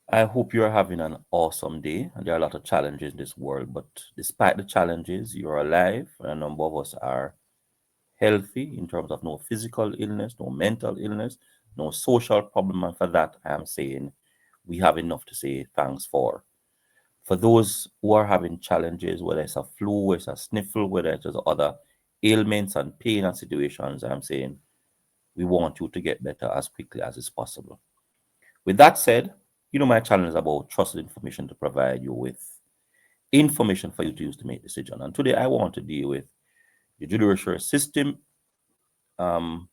I hope you're having an awesome day. And there are a lot of challenges in this world, but despite the challenges, you're alive. And a number of us are healthy in terms of no physical illness, no mental illness, no social problem. And for that, I am saying we have enough to say thanks for. For those who are having challenges, whether it's a flu, whether it's a sniffle, whether it's other ailments and pain and situations, I'm saying we want you to get better as quickly as is possible. With that said, my channel is about trusted information to provide you with information for you to use to make decisions. And today I want to deal with the judicial system, um,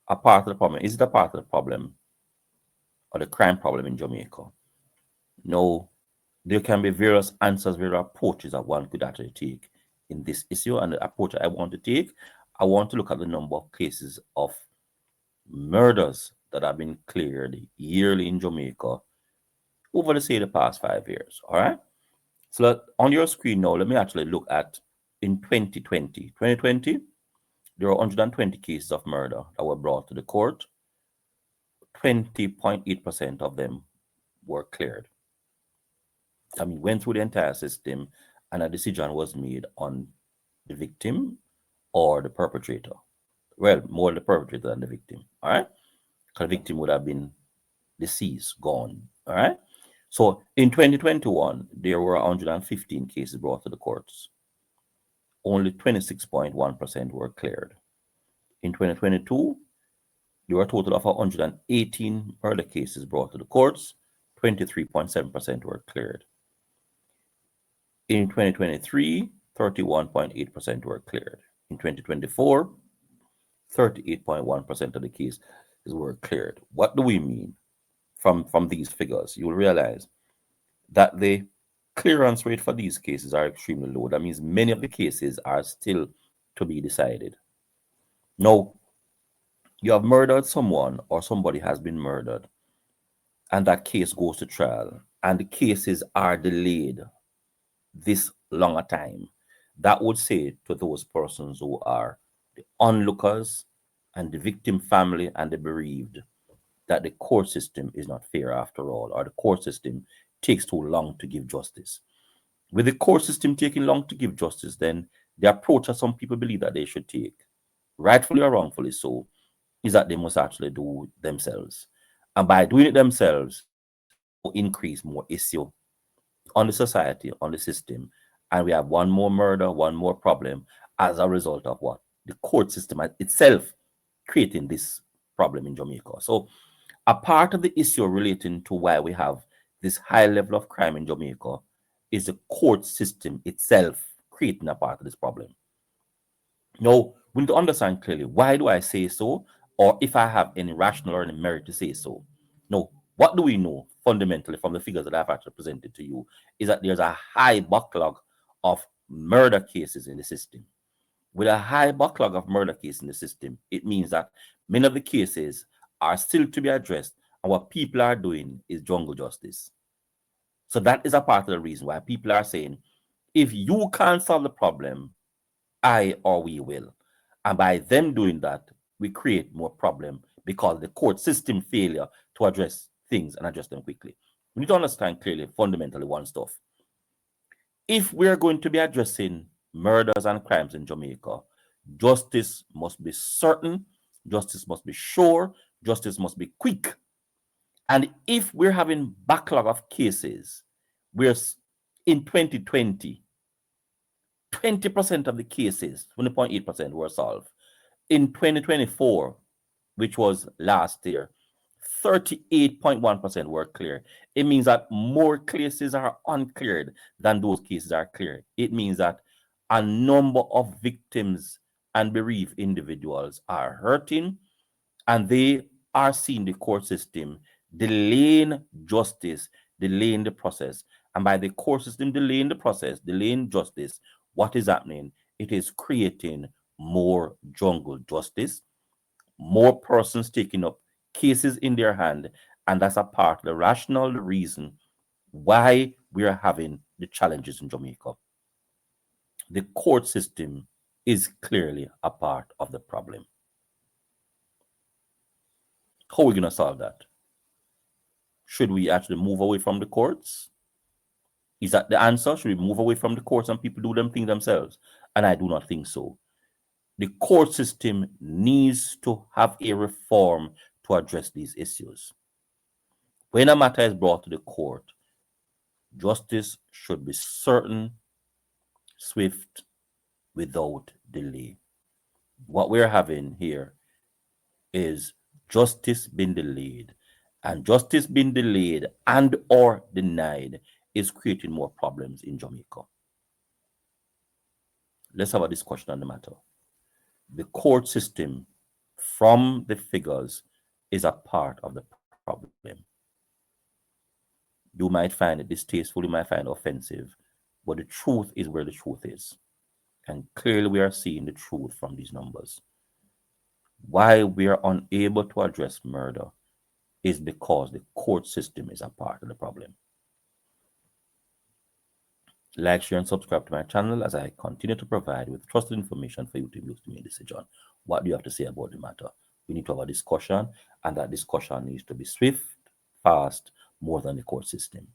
a part of the problem. Is it a part of the problem or the crime problem in Jamaica? No, there can be various answers, various approaches that one could actually take in this issue. And the approach I want to take, I want to look at the number of cases of murders that have been cleared yearly in Jamaica over the past 5 years. All right. So on your screen now, let me actually look at in 2020. 2020, there were 120 cases of murder that were brought to the court. 20.8% of them were cleared. I mean, went through the entire system and a decision was made on the victim or the perpetrator. Well, more the perpetrator than the victim. All right. Because the victim would have been deceased, gone. All right. So in 2021, there were 115 cases brought to the courts. Only 26.1% were cleared. In 2022, there were a total of 118 murder cases brought to the courts. 23.7% were cleared. In 2023, 31.8% were cleared. In 2024, 38.1% of the cases were cleared. What do we mean from these figures? You will realize that the clearance rate for these cases are extremely low. That means many of the cases are still to be decided. Now, you have murdered someone or somebody has been murdered, and that case goes to trial, and the cases are delayed this long a time. That would say to those persons who are the onlookers and the victim family and the bereaved that the court system is not fair after all, or the court system takes too long to give justice. With the court system taking long to give justice, then the approach that some people believe that they should take, rightfully or wrongfully so, is that they must actually do themselves. And by doing it themselves, will increase more issue on the society, on the system. And we have one more murder, one more problem as a result of what? The court system itself creating this problem in Jamaica. So a part of the issue relating to why we have this high level of crime in Jamaica is the court system itself creating a part of this problem. Now, we need to understand clearly, why do I say so? Or if I have any rational or any merit to say so. No, what do we know fundamentally from the figures that I've actually presented to you is that there's a high backlog of murder cases in the system. With a high backlog of murder cases in the system, it means that many of the cases are still to be addressed, and what people are doing is jungle justice. So that is a part of the reason why people are saying, if you can't solve the problem, I or we will. And by them doing that, we create more problem because the court system failure to address things and address them quickly. We need to understand clearly, fundamentally, one stuff. If we are going to be addressing murders and crimes in Jamaica, justice must be certain, justice must be sure, justice must be quick. And if we're having backlog of cases, we're in 2020, 20% of the cases, 20.8% were solved. In 2024, which was last year, 38.1% were clear. It means that more cases are uncleared than those cases are clear. It means that a number of victims and bereaved individuals are hurting, and they are seeing the court system delaying justice, delaying the process. And by the court system delaying the process, delaying justice, what is happening? It is creating more jungle justice, more persons taking up cases in their hand, and that's a part of the rational reason why we are having the challenges in Jamaica. The court system is clearly a part of the problem. How are we going to solve that? Should we actually move away from the courts? Is that the answer? Should we move away from the courts and people do them things themselves? And I do not think so. The court system needs to have a reform to address these issues. When a matter is brought to the court, justice should be certain, swift, without delay. What we're having here is justice being delayed, and justice being delayed and or denied is creating more problems in Jamaica. Let's have a discussion on the matter. The court system, from the figures, is a part of the problem. You might find it distasteful, you might find it offensive, but the truth is where the truth is. And clearly, we are seeing the truth from these numbers. Why we are unable to address murder is because the court system is a part of the problem. Like, share, and subscribe to my channel as I continue to provide with trusted information for you to use to make a decision. What do you have to say about the matter? We need to have a discussion, and that discussion needs to be swift, fast, more than the court system.